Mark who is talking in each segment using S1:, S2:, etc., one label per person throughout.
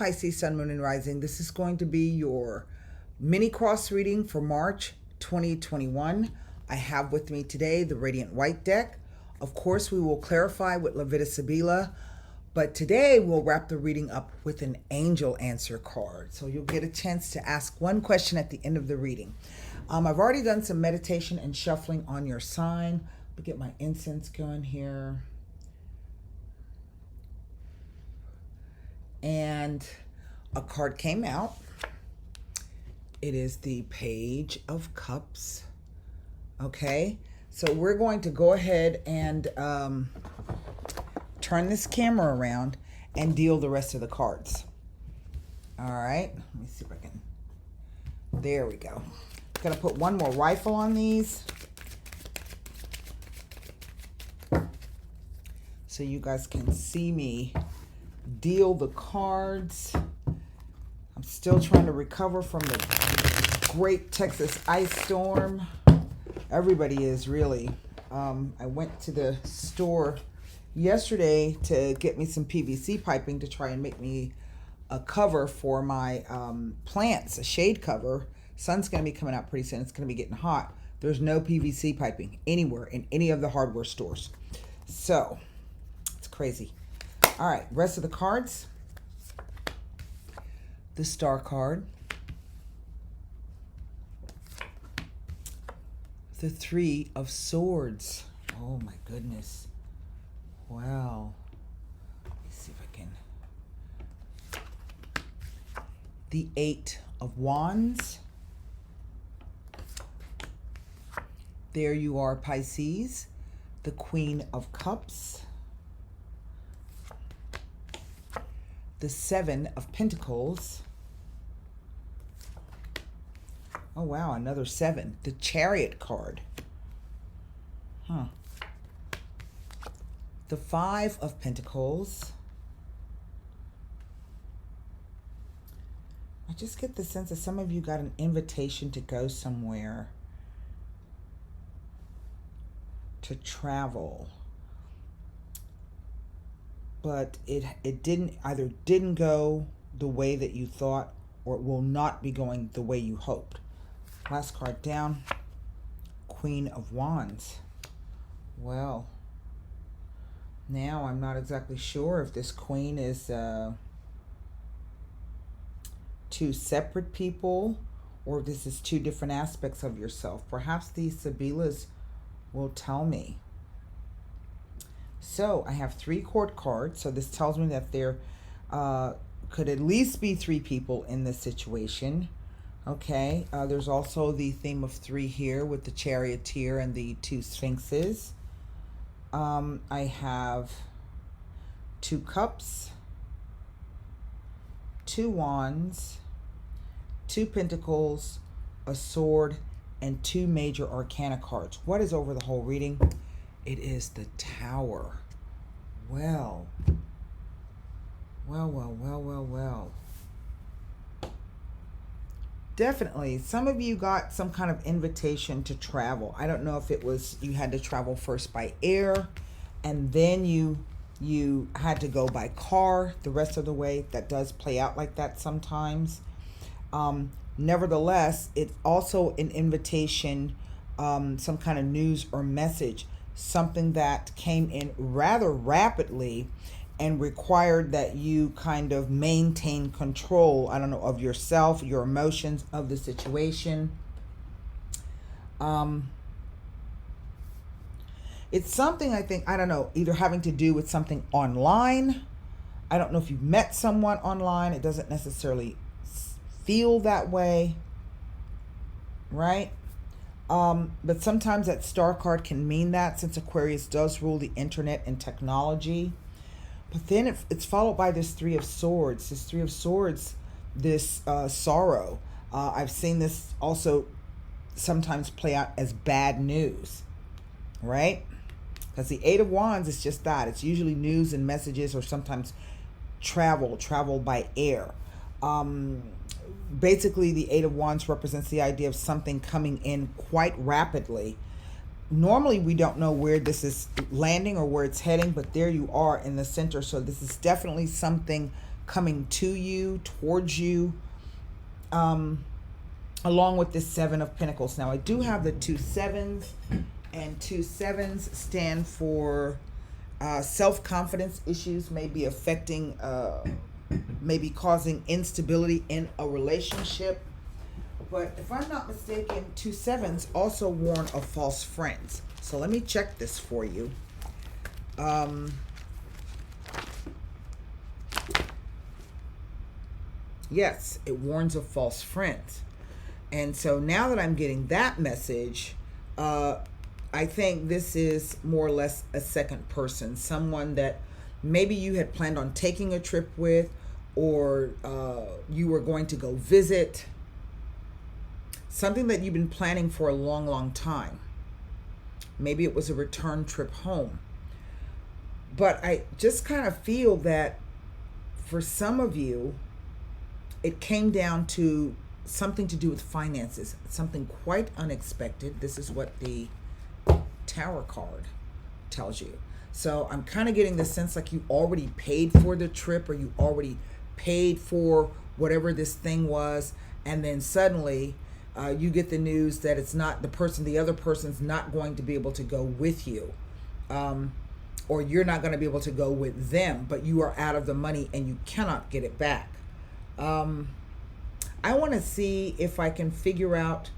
S1: Pisces, Sun, Moon, and Rising. This is going to be your mini cross reading for March 2021. I have with me today the Radiant White deck. Of course, we will clarify with Levita Sibila, but today we'll wrap the reading up with an angel answer card. So you'll get a chance to ask one question at the end of the reading. I've already done some meditation and shuffling on your sign. Let me get my incense going here. And a card came out. It is the Page of Cups. Okay, so we're going to go ahead and turn this camera around and deal the rest of the cards. All right, let me see if I can. There we go. Gonna put one more rifle on these so you guys can see me deal the cards. I'm still trying to recover from the great Texas ice storm. Everybody is really. I went to the store yesterday to get me some PVC piping to try and make me a cover for my plants, a shade cover. Sun's going to be coming out pretty soon. It's going to be getting hot. There's no PVC piping anywhere in any of the hardware stores. So, it's crazy. All right, rest of the cards. The Star card. The Three of Swords. Oh my goodness. Wow. Let me see if I can. The Eight of Wands. There you are, Pisces. The Queen of Cups. The Seven of Pentacles. Oh, wow, another 7. The Chariot card. The Five of Pentacles. I just get the sense that some of you got an invitation to go somewhere, to travel. But it didn't go the way that you thought, or it will not be going the way you hoped. Last card down, Queen of Wands. Well, now I'm not exactly sure if this queen is two separate people, or if this is two different aspects of yourself. Perhaps these Sibilas will tell me. So I have 3 court cards. So this tells me that there could at least be 3 people in this situation. Okay. There's also the theme of 3 here with the Charioteer and the 2 Sphinxes. I have 2 Cups, 2 Wands, 2 Pentacles, a Sword, and 2 Major Arcana cards. What is over the whole reading? It is the Tower. Well. Definitely, some of you got some kind of invitation to travel. I don't know if it was you had to travel first by air, and then you had to go by car the rest of the way. That does play out like that sometimes. Nevertheless, it's also an invitation, some kind of news or message, something that came in rather rapidly and required that you kind of maintain control, I don't know, of yourself, your emotions, of the situation. It's something, I think, I don't know, either having to do with something online. I don't know if you've met someone online. It doesn't necessarily feel that way, right? But sometimes that Star card can mean that, since Aquarius does rule the internet and technology. But then it's followed by this 3 of Swords. This 3 of Swords, this sorrow. I've seen this also sometimes play out as bad news, right? Because the 8 of Wands is just that. It's usually news and messages, or sometimes travel by air. Basically, the 8 of Wands represents the idea of something coming in quite rapidly. Normally, we don't know where this is landing or where it's heading, but there you are in the center. So this is definitely something coming to you, towards you, along with this Seven of Pentacles. Now, I do have the 2 sevens, and 2 sevens stand for self-confidence issues, maybe affecting, maybe causing instability in a relationship. But if I'm not mistaken, 2 sevens also warn of false friends. So let me check this for you. Yes, it warns of false friends. And so now that I'm getting that message, I think this is more or less a second person, someone that maybe you had planned on taking a trip with, or you were going to go visit. Something that you've been planning for a long, long time. Maybe it was a return trip home. But I just kind of feel that for some of you, it came down to something to do with finances, something quite unexpected. This is what the Tower card tells you. So I'm kind of getting the sense like you already paid for the trip, or you already paid for whatever this thing was, and then suddenly you get the news that it's not the other person's not going to be able to go with you, or you're not going to be able to go with them, but you are out of the money and you cannot get it back. I want to see if I can figure out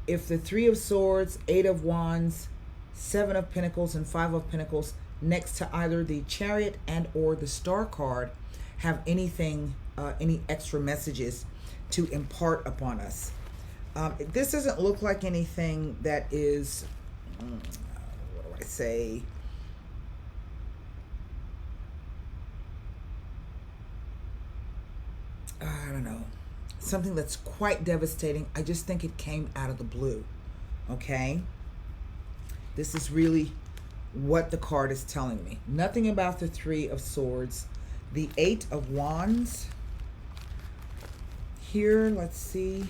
S1: if the 3 of Swords, 8 of Wands, 7 of Pentacles, and 5 of Pentacles next to either the Chariot and or the Star card have anything, any extra messages to impart upon us. This doesn't look like anything that is, what do I say? I don't know. Something that's quite devastating. I just think it came out of the blue. Okay? This is really what the card is telling me. Nothing about the 3 of Swords. The 8 of Wands. Here, let's see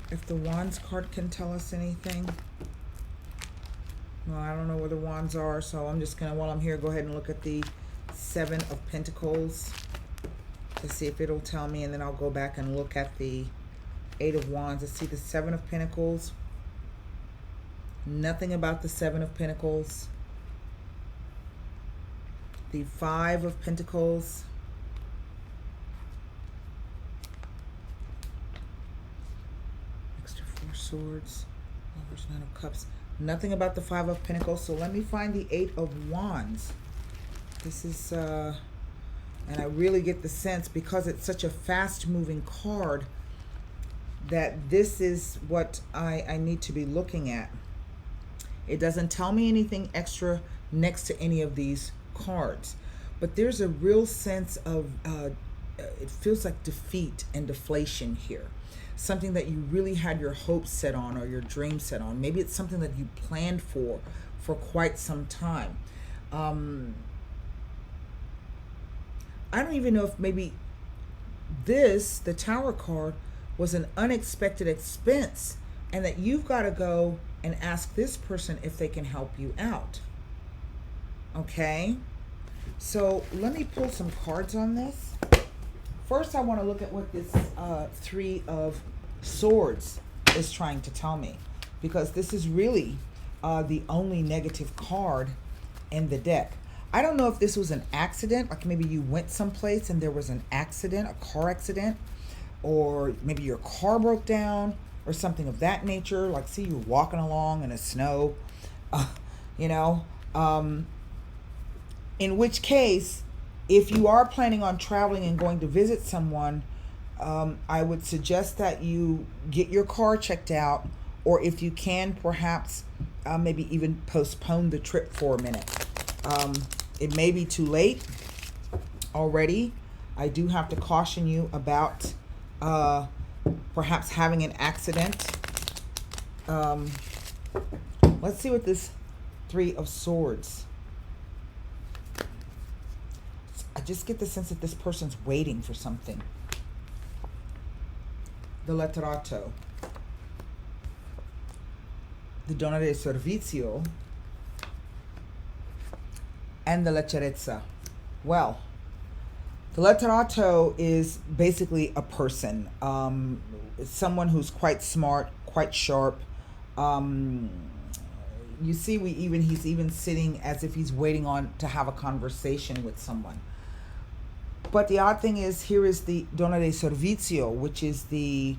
S1: if the Wands card can tell us anything. Well, I don't know where the Wands are, so I'm just gonna, while I'm here, go ahead and look at the 7 of Pentacles to see if it'll tell me, and then I'll go back and look at the 8 of Wands. Let's see the 7 of Pentacles. Nothing about the 7 of Pentacles. The 5 of Pentacles. Extra 4 swords. Lovers, 9 of Cups. Nothing about the 5 of Pentacles. So let me find the 8 of Wands. This is, and I really get the sense, because it's such a fast-moving card, that this is what I need to be looking at. It doesn't tell me anything extra next to any of these cards, but there's a real sense of, it feels like defeat and deflation here. Something that you really had your hopes set on, or your dreams set on. Maybe it's something that you planned for quite some time. I don't even know if maybe this, the Tower card, was an unexpected expense, and that you've got to go and ask this person if they can help you out. Okay? So let me pull some cards on this. First, I want to look at what this 3 of Swords is trying to tell me, because this is really the only negative card in the deck. I don't know if this was an accident, like maybe you went someplace and there was an accident, a car accident, or maybe your car broke down or something of that nature. Like, see, you're walking along in the snow, you know, in which case, if you are planning on traveling and going to visit someone, I would suggest that you get your car checked out, or if you can, perhaps maybe even postpone the trip for a minute. It may be too late already. I do have to caution you about perhaps having an accident. Let's see what this 3 of Swords. I just get the sense that this person's waiting for something. The Letterato. The Donna de Servizio. And the Leggerezza. Well, The letterato is basically a person, someone who's quite smart, quite sharp. Um, you see, he's even sitting as if he's waiting on to have a conversation with someone. But the odd thing is, here is the donna de servizio, which is the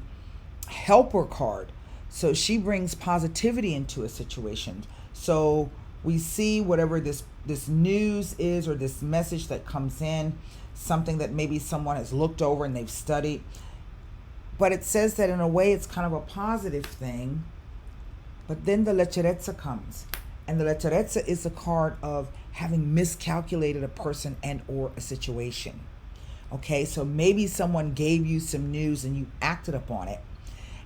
S1: helper card. So she brings positivity into a situation. So we see whatever this news is, or this message that comes in, something that maybe someone has looked over and they've studied. But it says that in a way it's kind of a positive thing. But then the lecherezza comes. And the lecherezza is a card of having miscalculated a person and or a situation. Okay, so maybe someone gave you some news and you acted upon it,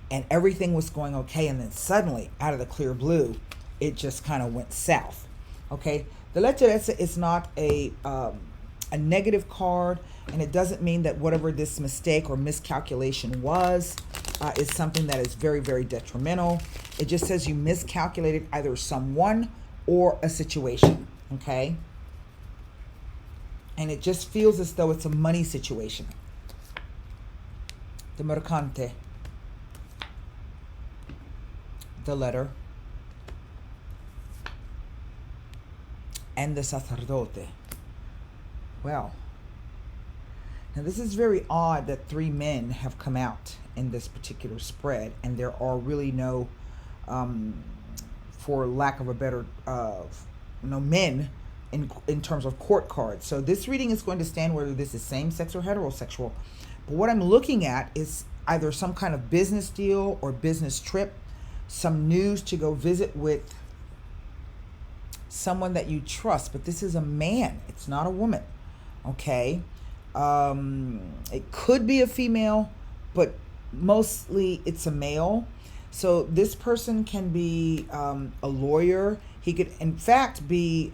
S1: and everything was going okay, and then suddenly, out of the clear blue, it just kind of went south. Okay, the lecherezza is not a negative card, and it doesn't mean that whatever this mistake or miscalculation was is something that is very, very detrimental. It just says you miscalculated either someone or a situation. Okay, and it just feels as though it's a money situation. The mercante, the letter, and the sacerdote. Well, now this is very odd that 3 men have come out in this particular spread, and there are really no, for lack of a better, no men in terms of court cards. So this reading is going to stand whether this is same-sex or heterosexual. But what I'm looking at is either some kind of business deal or business trip, some news to go visit with someone that you trust. But this is a man. It's not a woman. Okay? It could be a female, but mostly it's a male. So this person can be a lawyer. He could, in fact, be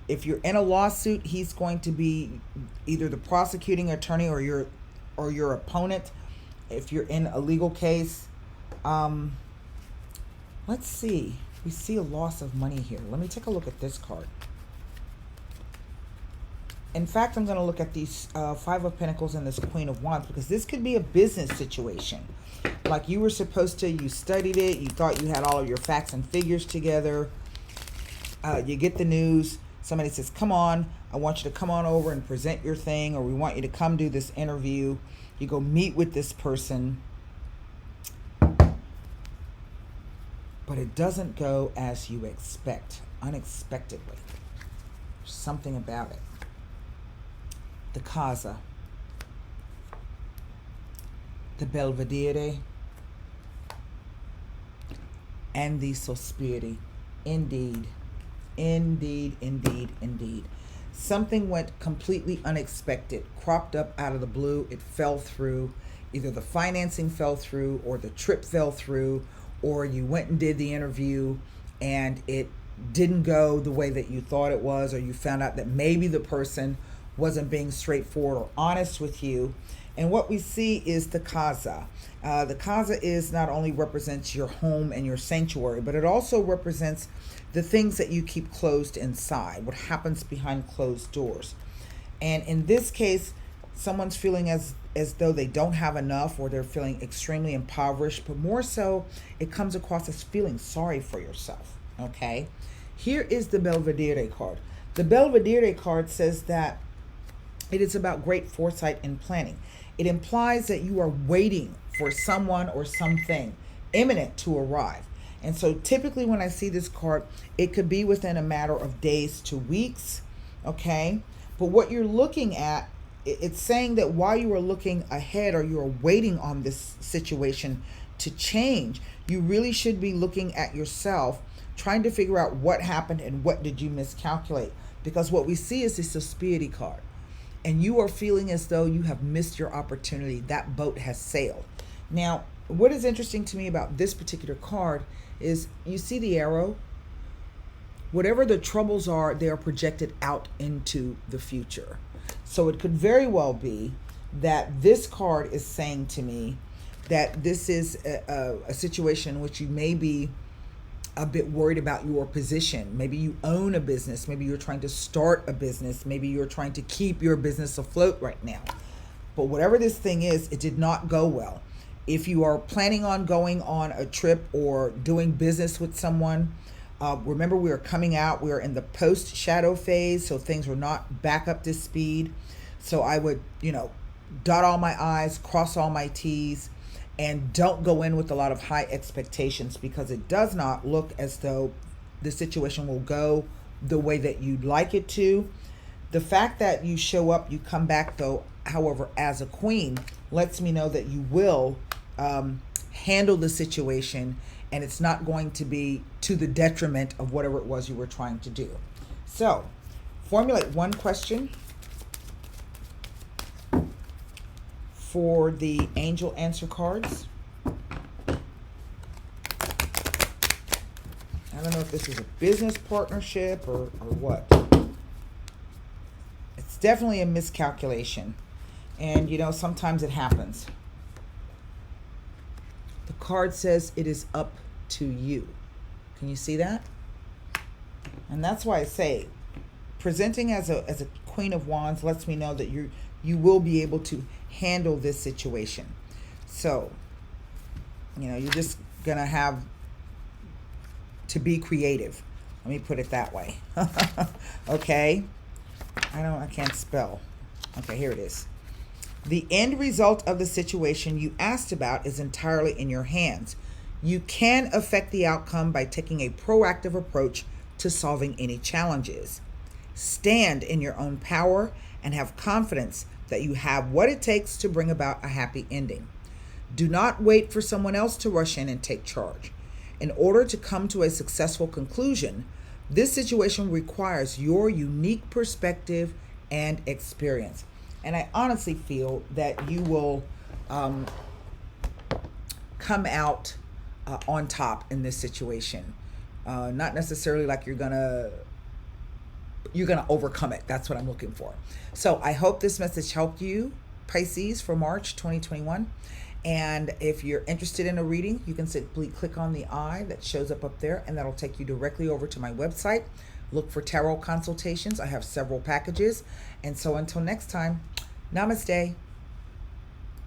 S1: if you're in a lawsuit, he's going to be either the prosecuting attorney or your opponent. If you're in a legal case, let's see. We see a loss of money here. Let me take a look at this card. In fact, I'm going to look at these 5 of Pentacles and this Queen of Wands, because this could be a business situation. Like you were supposed to, you studied it, you thought you had all of your facts and figures together. You get the news. Somebody says, come on, I want you to come on over and present your thing, or we want you to come do this interview. You go meet with this person. But it doesn't go as you expect, unexpectedly. There's something about it. The Casa, the Belvedere, and the Sospiri. Indeed, indeed, indeed, indeed. Something went completely unexpected, cropped up out of the blue. It fell through. Either the financing fell through, or the trip fell through, or you went and did the interview and it didn't go the way that you thought it was, or you found out that maybe the person wasn't being straightforward or honest with you. And what we see is the Casa. The Casa is not only represents your home and your sanctuary, but it also represents the things that you keep closed inside, what happens behind closed doors. And in this case, someone's feeling as though they don't have enough, or they're feeling extremely impoverished, but more so it comes across as feeling sorry for yourself. Okay, here is the Belvedere card. The Belvedere card says that it is about great foresight and planning. It implies that you are waiting for someone or something imminent to arrive. And so typically when I see this card, it could be within a matter of days to weeks. Okay, but what you're looking at, it's saying that while you are looking ahead, or you are waiting on this situation to change, you really should be looking at yourself, trying to figure out what happened and what did you miscalculate. Because what we see is the Sospiri card, and you are feeling as though you have missed your opportunity. That boat has sailed. Now, what is interesting to me about this particular card is you see the arrow. Whatever the troubles are, they are projected out into the future. So it could very well be that this card is saying to me that this is a situation in which you may be a bit worried about your position. Maybe you own a business. Maybe you're trying to start a business. Maybe you're trying to keep your business afloat right now. But whatever this thing is, it did not go well. If you are planning on going on a trip or doing business with someone, remember we are coming out, we are in the post shadow phase, so things were not back up to speed. So I would, dot all my I's, cross all my T's, and don't go in with a lot of high expectations, because it does not look as though the situation will go the way that you'd like it to. The fact that you show up, you come back though, however, as a queen, lets me know that you will handle the situation, and it's not going to be to the detriment of whatever it was you were trying to do. So, formulate one question for the angel answer cards. I don't know if this is a business partnership or what. It's definitely a miscalculation. And, sometimes it happens. The card says it is up to you. Can you see that? And that's why I say presenting as a Queen of Wands lets me know that you will be able to handle this situation. So, you're just going to have to be creative. Let me put it that way. Okay. I can't spell. Okay, here it is. The end result of the situation you asked about is entirely in your hands. You can affect the outcome by taking a proactive approach to solving any challenges. Stand in your own power and have confidence that you have what it takes to bring about a happy ending. Do not wait for someone else to rush in and take charge. In order to come to a successful conclusion, this situation requires your unique perspective and experience. And I honestly feel that you will come out on top in this situation. Not necessarily like you're gonna overcome it. That's what I'm looking for. So I hope this message helped you, Pisces, for March 2021. And if you're interested in a reading, you can simply click on the eye that shows up there, and that'll take you directly over to my website. Look for tarot consultations. I have several packages. And so until next time, namaste.